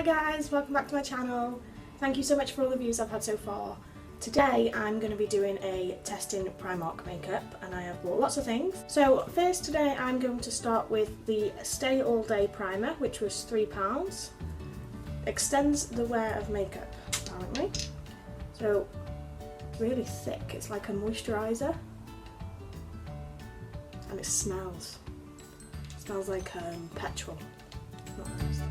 Hi guys, welcome back to my channel. Thank you so much for all the views I've had so far. Today I'm going to be doing a testing primark makeup and I have bought lots of things. So first today I'm going to start with the Stay All Day primer, which was £3. Extends the wear of makeup apparently. So really thick, it's like a moisturiser and it smells. It smells like petrol. Not nice.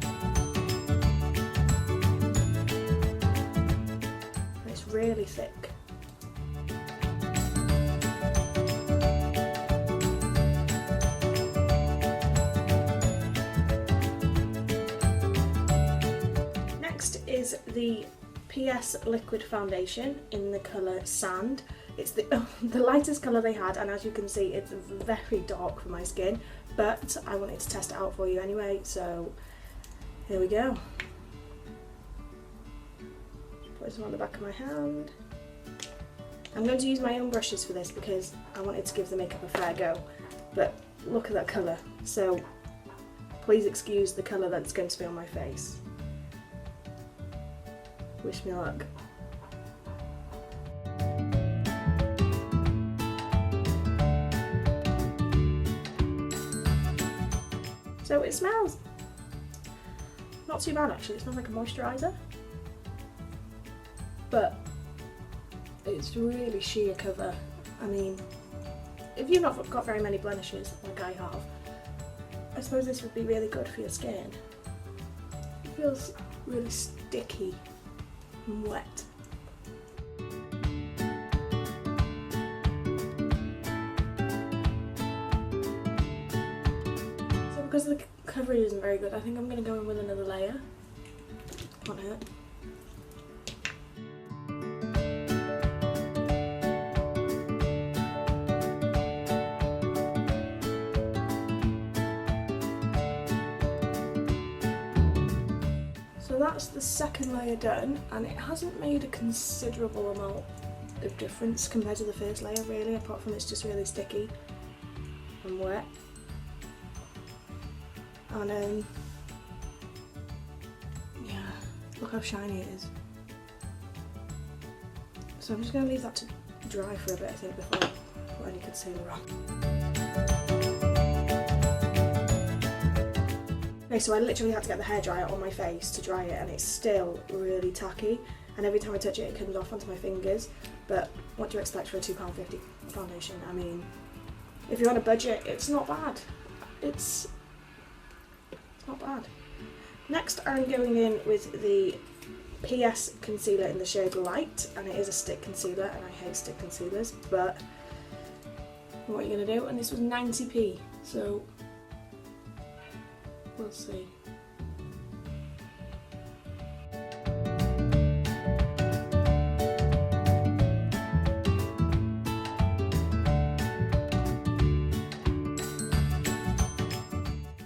It's really thick. Next is the PS Liquid Foundation in the colour Sand. It's the lightest colour they had, and as you can see it's very dark for my skin, but I wanted to test it out for you anyway, so here we go. Put this on the back of my hand. I'm going to use my own brushes for this because I wanted to give the makeup a fair go, but look at that colour, so please excuse the colour that's going to be on my face. Wish me luck. So it smells not too bad actually, it smells like a moisturiser, but it's really sheer cover. I mean, if you've not got very many blemishes like I have, I suppose this would be really good for your skin. It feels really sticky and wet. Because the coverage isn't very good, I think I'm going to go in with another layer on it. So that's the second layer done, and it hasn't made a considerable amount of difference compared to the first layer really, apart from it's just really sticky and wet. And yeah, look how shiny it is. So I'm just going to leave that to dry for a bit I think before I put any concealer on. Okay, so I literally had to get the hairdryer on my face to dry it and it's still really tacky, and every time I touch it it comes off onto my fingers, but what do you expect for a £2.50 foundation? I mean, if you're on a budget it's not bad. It's not bad. Next I'm going in with the PS concealer in the shade Light, and it is a stick concealer and I hate stick concealers, but what are you going to do? And this was 90p, so we'll see.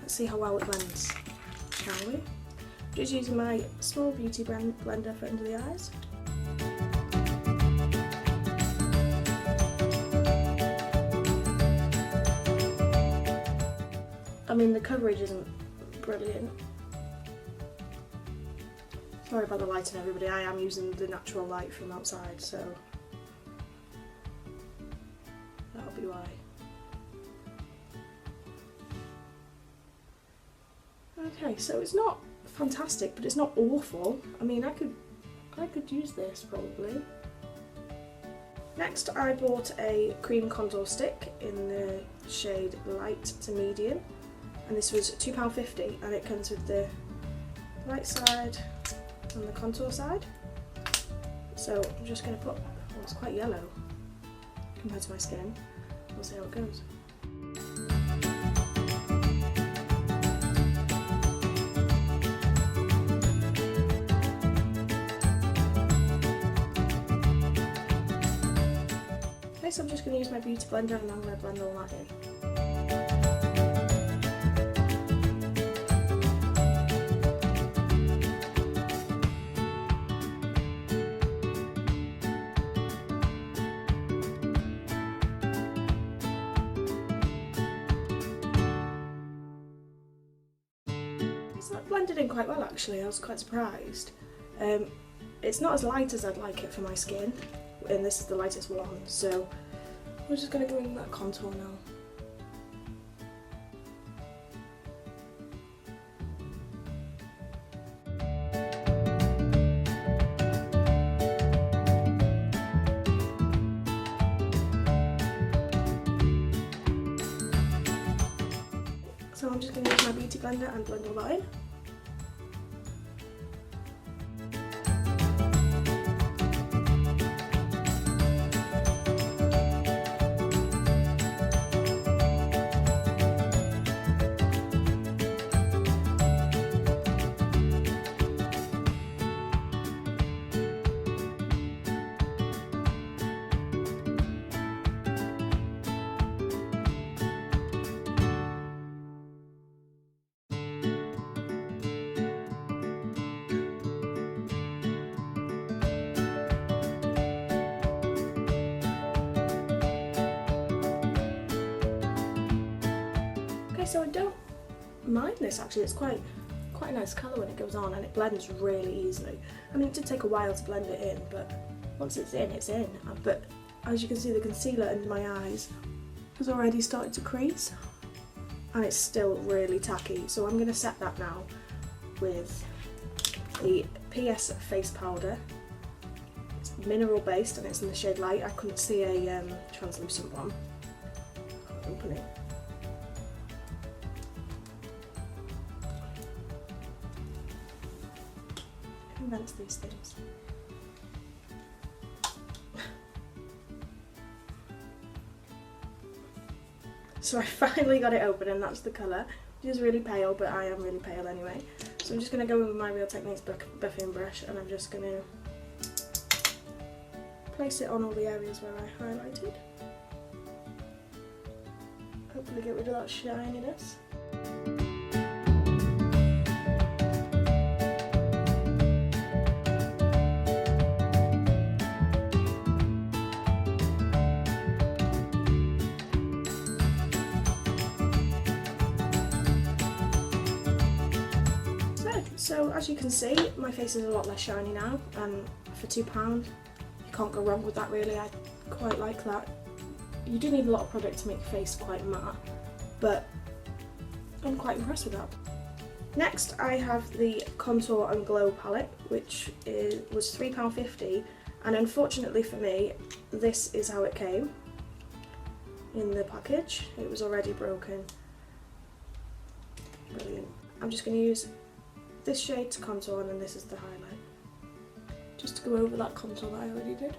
Let's see how well it blends, shall we? Just using my small beauty blender for under the eyes. I mean, the coverage isn't brilliant. Sorry about the lighting everybody, I am using the natural light from outside, so that'll be why. Okay, so it's not fantastic, but it's not awful. I mean, I could use this probably. Next I bought a cream contour stick in the shade Light to Medium, and this was £2.50, and it comes with the light side and the contour side. So I'm just going to put, oh, it's quite yellow compared to my skin. We'll see how it goes. Okay, so I'm just going to use my beauty blender and I'm going to blend all that in. So that blended in quite well actually, I was quite surprised. It's not as light as I'd like it for my skin, and this is the lightest one, so we're just going to go in that contour now. So I'm just going to use my beauty blender and blend all that in. So I don't mind this actually, it's quite a nice colour when it goes on, and it blends really easily. I mean, it did take a while to blend it in, but once it's in, it's in. But as you can see, the concealer under my eyes has already started to crease, and it's still really tacky. So I'm going to set that now with the PS face powder. It's mineral based and it's in the shade Light. I couldn't see a translucent one. I'll open it. Invents these things. So I finally got it open, and that's the colour, which is really pale, but I am really pale anyway. So I'm just going to go in with my Real Techniques buffing brush, and I'm just going to place it on all the areas where I highlighted. Hopefully get rid of that shininess. So as you can see, my face is a lot less shiny now, and for £2 you can't go wrong with that really. I quite like that. You do need a lot of product to make your face quite matte, but I'm quite impressed with that. Next I have the Contour and Glow palette, which was £3.50, and unfortunately for me, this is how it came in the package. It was already broken. Brilliant. I'm just going to use this shade to contour, and then this is the highlight, just to go over that contour that I already did.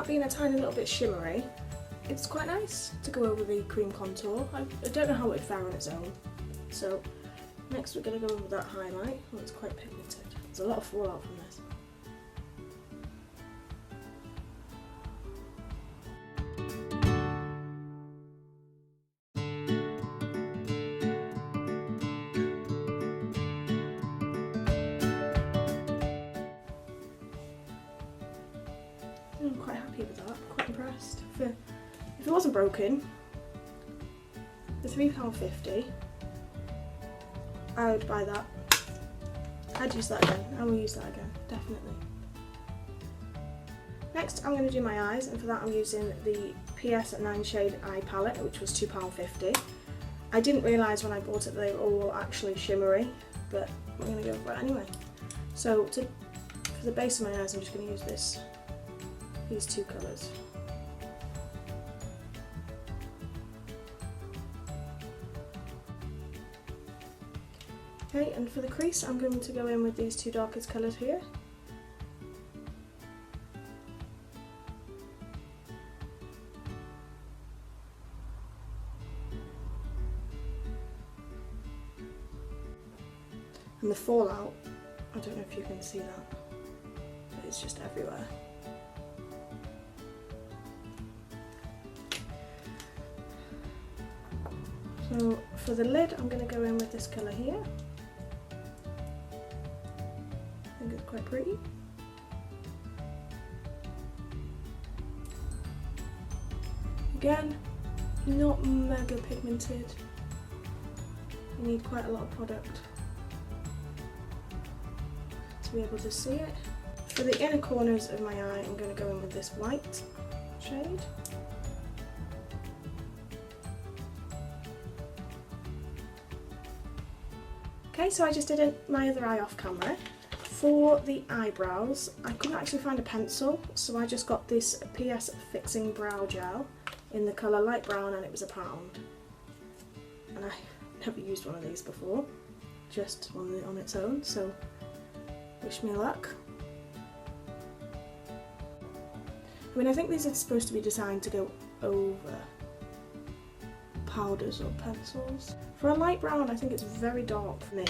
Being a tiny little bit shimmery, it's quite nice to go over the cream contour. I don't know how it would fare on its own. So next we're going to go over that highlight. Oh, it's quite pigmented. There's a lot of fallout from this. I'm quite happy with that, I'm quite impressed. If it wasn't broken, for £3.50, I would buy that. I'd use that again, I will use that again, definitely. Next I'm going to do my eyes, and for that I'm using the PS 9 Shade Eye Palette, which was £2.50. I didn't realise when I bought it that they were all actually shimmery, but I'm going to go for it anyway. So for the base of my eyes I'm just going to use these two colours. Okay, and for the crease I'm going to go in with these two darkest colours here. And the fallout, I don't know if you can see that, but it's just everywhere. So for the lid, I'm going to go in with this colour here. I think it's quite pretty. Again, not mega pigmented. You need quite a lot of product to be able to see it. For the inner corners of my eye, I'm going to go in with this white shade. Okay, so I just did my other eye off camera. For the eyebrows, I couldn't actually find a pencil, so I just got this PS Fixing Brow Gel in the colour light brown, and it was £1. And I never used one of these before, just on its own, so wish me luck. I mean, I think these are supposed to be designed to go over powders or pencils. For a light brown, I think it's very dark for me,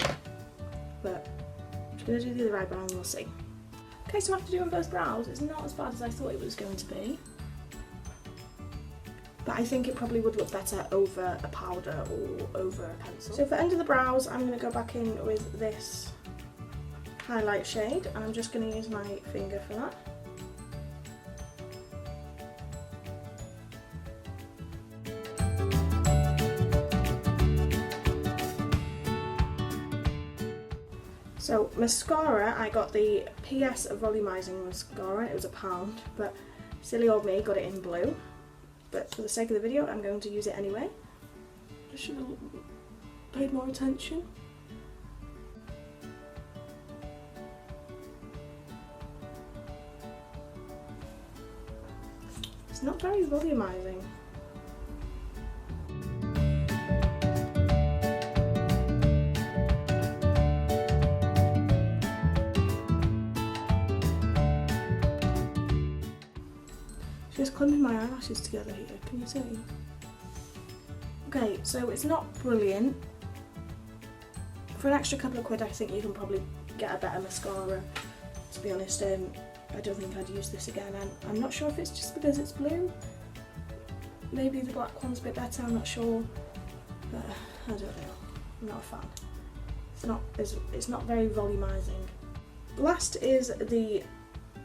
but I'm just going to do the other eyebrow and we'll see. Okay, so after doing both brows, it's not as bad as I thought it was going to be, but I think it probably would look better over a powder or over a pencil. So for under the brows, I'm going to go back in with this highlight shade, and I'm just going to use my finger for that. So mascara, I got the PS Volumizing Mascara, it was £1, but silly old me got it in blue. But for the sake of the video, I'm going to use it anyway. I should have paid more attention. It's not very volumizing. Just clumping my eyelashes together here, can you see? Okay, so it's not brilliant. For an extra couple of quid, I think you can probably get a better mascara. To be honest, I don't think I'd use this again. I'm not sure if it's just because it's blue. Maybe the black one's a bit better, I'm not sure. But I don't know, I'm not a fan. It's not very volumizing. Last is the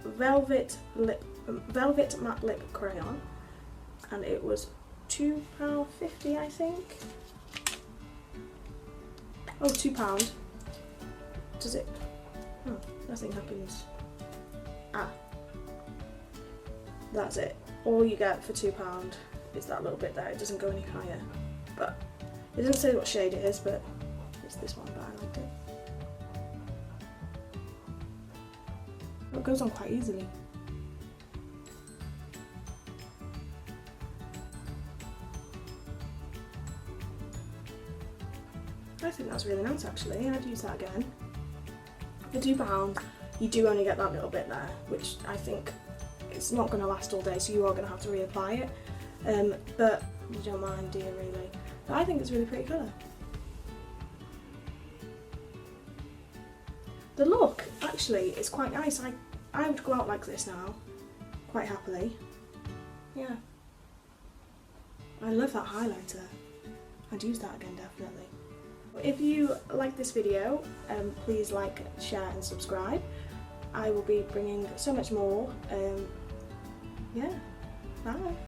Velvet Matte Lip Crayon, and it was £2.50, I think. Oh, £2. Does it? Oh, nothing happens. Ah, that's it. All you get for £2 is that little bit there. It doesn't go any higher. But it doesn't say what shade it is, but it's this one, but I liked it. It goes on quite easily. I think that's really nice actually, I'd use that again. For £2, you do only get that little bit there, which I think it's not going to last all day, so you are going to have to reapply it. But you don't mind, do you really? But I think it's a really pretty colour. The look actually is quite nice. I would go out like this now, quite happily. Yeah. I love that highlighter. I'd use that again definitely. If you like this video, please like, share and subscribe. I will be bringing so much more